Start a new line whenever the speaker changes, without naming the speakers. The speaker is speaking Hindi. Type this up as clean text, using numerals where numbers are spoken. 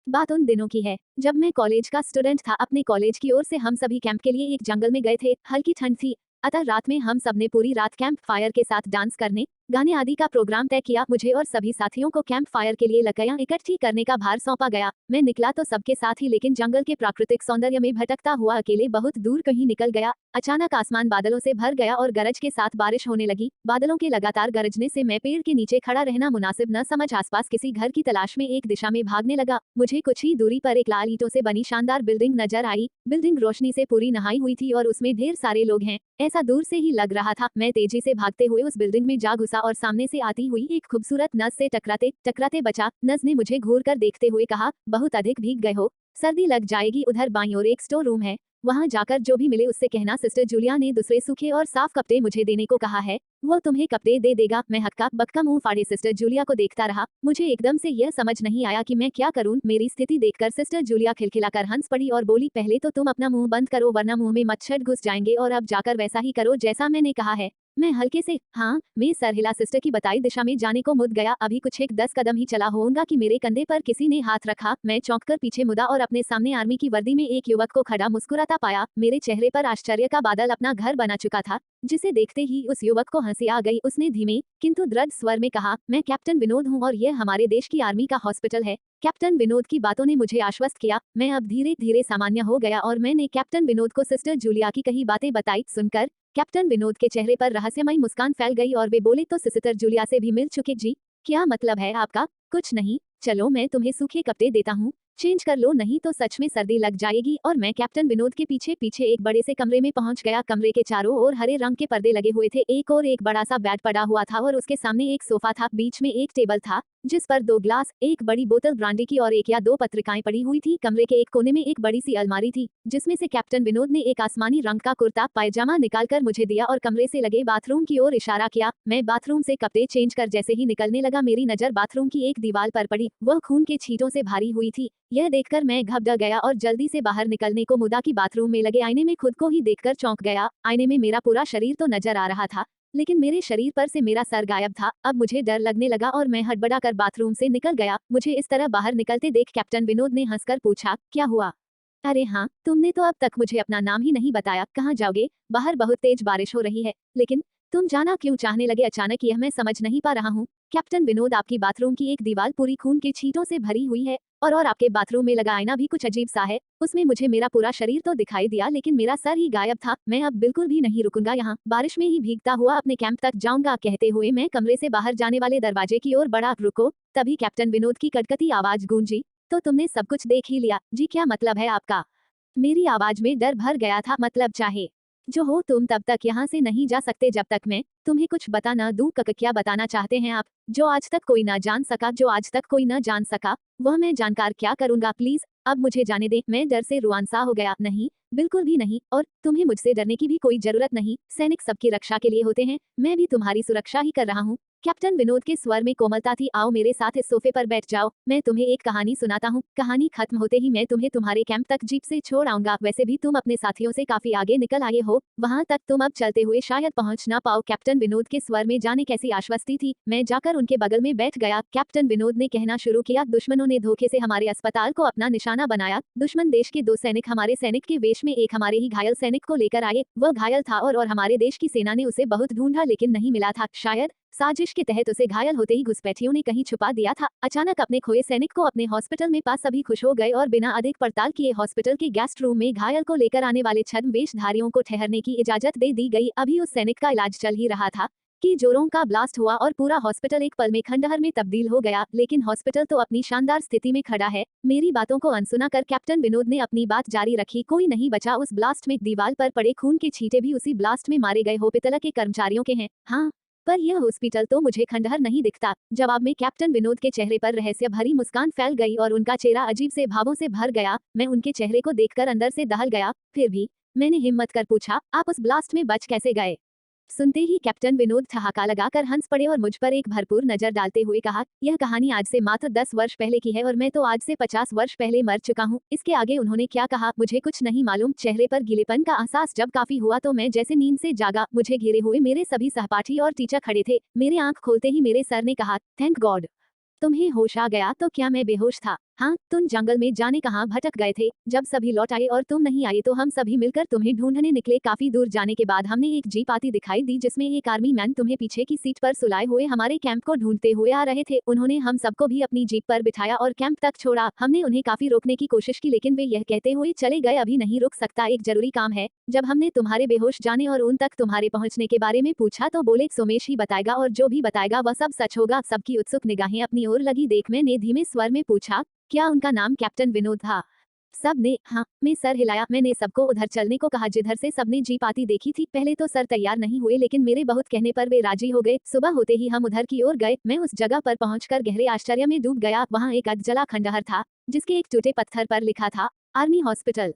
बात उन दिनों की है जब मैं कॉलेज का स्टूडेंट था। अपने कॉलेज की ओर से हम सभी कैंप के लिए एक जंगल में गए थे। हल्की ठंड थी, अतः रात में हम सबने पूरी रात कैंप फायर के साथ डांस करने, गाने आदि का प्रोग्राम तय किया। मुझे और सभी साथियों को कैंप फायर के लिए लकड़ियां इकट्ठी करने का भार सौंपा गया। मैं निकला तो सबके साथ ही, लेकिन जंगल के प्राकृतिक सौंदर्य में भटकता हुआ अकेले बहुत दूर कहीं निकल गया। अचानक आसमान बादलों से भर गया और गरज के साथ बारिश होने लगी। बादलों के लगातार गरजने से मैं पेड़ के नीचे खड़ा रहना मुनासिब न समझ आसपास किसी घर की तलाश में एक दिशा में भागने लगा। मुझे कुछ ही दूरी पर एक लाल ईंटों से बनी शानदार बिल्डिंग नजर आई। बिल्डिंग रोशनी से पूरी नहाई हुई थी और उसमें ढेर सारे लोग हैं, ऐसा दूर से ही लग रहा था। मैं तेजी से भागते हुए उस बिल्डिंग में जा घुसा और सामने से आती हुई एक खूबसूरत नस से टकराते टकराते बचा। नस ने मुझे घूर कर देखते हुए कहा, बहुत अधिक भीग गए हो, सर्दी लग जाएगी। उधर बाईं ओर एक स्टोर रूम है, वहां जाकर जो भी मिले उससे कहना सिस्टर जूलिया ने दूसरे सूखे और साफ कपड़े मुझे देने को कहा है, वो तुम्हें कपड़े दे देगा। मैं हक्का बक्का मुंह फाड़े सिस्टर जूलिया को देखता रहा। मुझे एकदम से यह समझ नहीं आया कि मैं क्या करूं। मेरी स्थिति देखकर सिस्टर जूलिया खिलखिलाकर हंस पड़ी और बोली, पहले तो तुम अपना मुंह बंद करो वरना मुंह में मच्छर घुस जाएंगे, और अब जाकर वैसा ही करो जैसा मैंने कहा है। मैं हल्के से हाँ में सर हिला सिस्टर की बताई दिशा में जाने को मुड़ गया। अभी कुछ एक 10 कदम ही चला होऊंगा कि मेरे कंधे पर किसी ने हाथ रखा। मैं चौंककर पीछे मुड़ा और अपने सामने आर्मी की वर्दी में एक युवक को खड़ा मुस्कुराता पाया। मेरे चेहरे पर आश्चर्य का बादल अपना घर बना चुका था, जिसे देखते ही उस युवक को हंसी आ गई। उसने धीमे किंतु दृढ़ स्वर में कहा, मैं कैप्टन विनोद हूँ और यह हमारे देश की आर्मी का हॉस्पिटल है। कैप्टन विनोद की बातों ने मुझे आश्वस्त किया। मैं अब धीरे धीरे सामान्य हो गया और मैंने कैप्टन विनोद को सिस्टर जूलिया की कही बातें बताई। सुनकर कैप्टन विनोद के चेहरे पर रहस्यमयी मुस्कान फैल गई और वे बोले, तो सिस्टर जूलिया से भी मिल चुके जी? क्या मतलब है आपका? कुछ नहीं, चलो मैं तुम्हें सूखे कपड़े देता हूँ, चेंज कर लो, नहीं तो सच में सर्दी लग जाएगी। और मैं कैप्टन विनोद के पीछे पीछे एक बड़े से कमरे में पहुंच गया। कमरे के चारों ओर हरे रंग के पर्दे लगे हुए थे। एक और एक बड़ा सा बेड पड़ा हुआ था और उसके सामने एक सोफा था। बीच में एक टेबल था जिस पर 2 ग्लास, एक बड़ी बोतल ब्रांडी की और 1 या 2 पत्रिकाएं पड़ी हुई थी। कमरे के एक कोने में एक बड़ी सी अलमारी थी जिसमें से कैप्टन विनोद ने एक आसमानी रंग का कुर्ता पायजामा निकालकर मुझे दिया और कमरे से लगे बाथरूम की ओर इशारा किया। मैं बाथरूम से कपड़े चेंज कर जैसे ही निकलने लगा, मेरी नजर बाथरूम की एक दीवार पर पड़ी। वह खून के छींटों से भारी हुई थी। यह देखकर मैं घबरा गया और जल्दी से बाहर निकलने को मुड़ा कि बाथरूम में लगे आईने में खुद को ही देखकर चौंक गया। आईने में मेरा पूरा शरीर तो नजर आ रहा था, लेकिन मेरे शरीर पर से मेरा सर गायब था। अब मुझे डर लगने लगा और मैं हड़बड़ाकर बाथरूम से निकल गया। मुझे इस तरह बाहर निकलते देख कैप्टन विनोद ने हंसकर पूछा, क्या हुआ? अरे हाँ, तुमने तो अब तक मुझे अपना नाम ही नहीं बताया, कहाँ जाओगे? बाहर बहुत तेज बारिश हो रही है, लेकिन तुम जाना क्यों चाहने लगे अचानक, यह मैं समझ नहीं पा रहा हूँ। कैप्टन विनोद, आपकी बाथरूम की एक दीवार पूरी खून के छींटों से भरी हुई है और आपके बाथरूम में लगा आईना भी कुछ अजीब सा है। उसमें मुझे मेरा पूरा शरीर तो दिखाई दिया, लेकिन मेरा सर ही गायब था। मैं अब बिल्कुल भी नहीं रुकूंगा, यहाँ बारिश में ही भीगता हुआ अपने कैंप तक जाऊंगा। कहते हुए मैं कमरे से बाहर जाने वाले दरवाजे की ओर बढ़ा। रुको, तभी कैप्टन विनोद की कटकती आवाज गूंजी, तो तुमने सब कुछ देख ही लिया जी? क्या मतलब है आपका? मेरी आवाज में डर भर गया था। मतलब चाहे जो हो, तुम तब तक यहाँ से नहीं जा सकते जब तक मैं तुम्हें कुछ बता न दूं। क्या बताना चाहते हैं आप? जो आज तक कोई न जान सका, जो आज तक कोई न जान सका, वह मैं जानकर क्या करूंगा? प्लीज अब मुझे जाने दे। मैं डर से रुआंसा हो गया। नहीं, बिल्कुल भी नहीं, और तुम्हें मुझसे डरने की भी कोई जरूरत नहीं। सैनिक सबकी रक्षा के लिए होते हैं, मैं भी तुम्हारी सुरक्षा ही कर रहा हूँ। कैप्टन विनोद के स्वर में कोमलता थी। आओ मेरे साथ इस सोफे पर बैठ जाओ, मैं तुम्हें एक कहानी सुनाता हूँ। कहानी खत्म होते ही मैं तुम्हें तुम्हारे कैंप तक जीप से छोड़ आऊंगा। वैसे भी तुम अपने साथियों से काफी आगे निकल आए हो, वहां तक तुम अब चलते हुए शायद पहुंच ना पाओ। कैप्टन विनोद के स्वर में जाने कैसी आश्वस्ति थी। मैं जाकर उनके बगल में बैठ गया। कैप्टन विनोद ने कहना शुरू किया, दुश्मनों ने धोखे से हमारे अस्पताल को अपना निशाना बनाया। दुश्मन देश के 2 सैनिक हमारे सैनिक के वेश में एक हमारे ही घायल सैनिक को लेकर आए। वह घायल था और हमारे देश की सेना ने उसे बहुत ढूंढा लेकिन नहीं मिला था। शायद साजिश के तहत उसे घायल होते ही घुसपैठियों ने कहीं छुपा दिया था। अचानक अपने खोए सैनिक को अपने हॉस्पिटल में पास सभी खुश हो गए और बिना अधिक पड़ताल किए हॉस्पिटल के गेस्ट रूम में घायल को लेकर आने वाले छद्मवेशधारियों को ठहरने की इजाजत दे दी गई। अभी उस सैनिक का इलाज चल ही रहा था कि जोरों का ब्लास्ट हुआ और पूरा हॉस्पिटल एक पल में खंडहर में तब्दील हो गया। लेकिन हॉस्पिटल तो अपनी शानदार स्थिति में खड़ा है। मेरी बातों को अनसुना कर कैप्टन विनोद ने अपनी बात जारी रखी। कोई नहीं बचा उस ब्लास्ट में, दीवार पर पड़े खून के छींटे भी उसी ब्लास्ट में मारे गए हॉस्पिटल के कर्मचारियों के हैं। हाँ, पर यह हॉस्पिटल तो मुझे खंडहर नहीं दिखता। जवाब में कैप्टन विनोद के चेहरे पर रहस्य भरी मुस्कान फैल गई और उनका चेहरा अजीब से भावों से भर गया। मैं उनके चेहरे को देखकर अंदर से दहल गया। फिर भी मैंने हिम्मत कर पूछा, आप उस ब्लास्ट में बच कैसे गए? सुनते ही कैप्टन विनोद ठहाका लगाकर हंस पड़े और मुझ पर एक भरपूर नजर डालते हुए कहा, यह कहानी आज से मात्र 10 वर्ष पहले की है और मैं तो आज से 50 वर्ष पहले मर चुका हूँ। इसके आगे उन्होंने क्या कहा मुझे कुछ नहीं मालूम। चेहरे पर गीलेपन का एहसास जब काफी हुआ तो मैं जैसे नींद से जागा। मुझे घेरे हुए मेरे सभी सहपाठी और टीचर खड़े थे। मेरे आंख खोलते ही मेरे सर ने कहा, थैंक गॉड, तुम्हें होश आ गया। तो क्या मैं बेहोश था? हाँ, तुम जंगल में जाने कहाँ भटक गए थे। जब सभी लौट आए और तुम नहीं आए तो हम सभी मिलकर तुम्हें ढूंढने निकले। काफी दूर जाने के बाद हमने एक जीप आती दिखाई दी जिसमें एक आर्मी मैन तुम्हें पीछे की सीट पर सुलाए हुए हमारे कैंप को ढूंढते हुए आ रहे थे। उन्होंने हम सबको भी अपनी जीप पर बिठाया और कैंप तक छोड़ा। हमने उन्हें काफी रोकने की कोशिश की लेकिन वे यह कहते हुए चले गए, अभी नहीं रुक सकता, एक जरूरी काम है। जब हमने तुम्हारे बेहोश जाने और उन तक तुम्हारे पहुंचने के बारे में पूछा तो बोले सोमेश ही बताएगा और जो भी बताएगा वह सब सच होगा। सबकी उत्सुक निगाहें अपनी ओर लगी देख मैंने धीमे स्वर में पूछा, क्या उनका नाम कैप्टन विनोद था? सब ने हाँ में सर हिलाया। मैंने सबको उधर चलने को कहा जिधर से सबने जीप आती देखी थी। पहले तो सर तैयार नहीं हुए लेकिन मेरे बहुत कहने पर वे राजी हो गए। सुबह होते ही हम उधर की ओर गए। मैं उस जगह पर पहुंचकर गहरे आश्चर्य में डूब गया। वहां एक अधजला खंडहर था जिसके एक टूटे पत्थर पर लिखा था आर्मी हॉस्पिटल।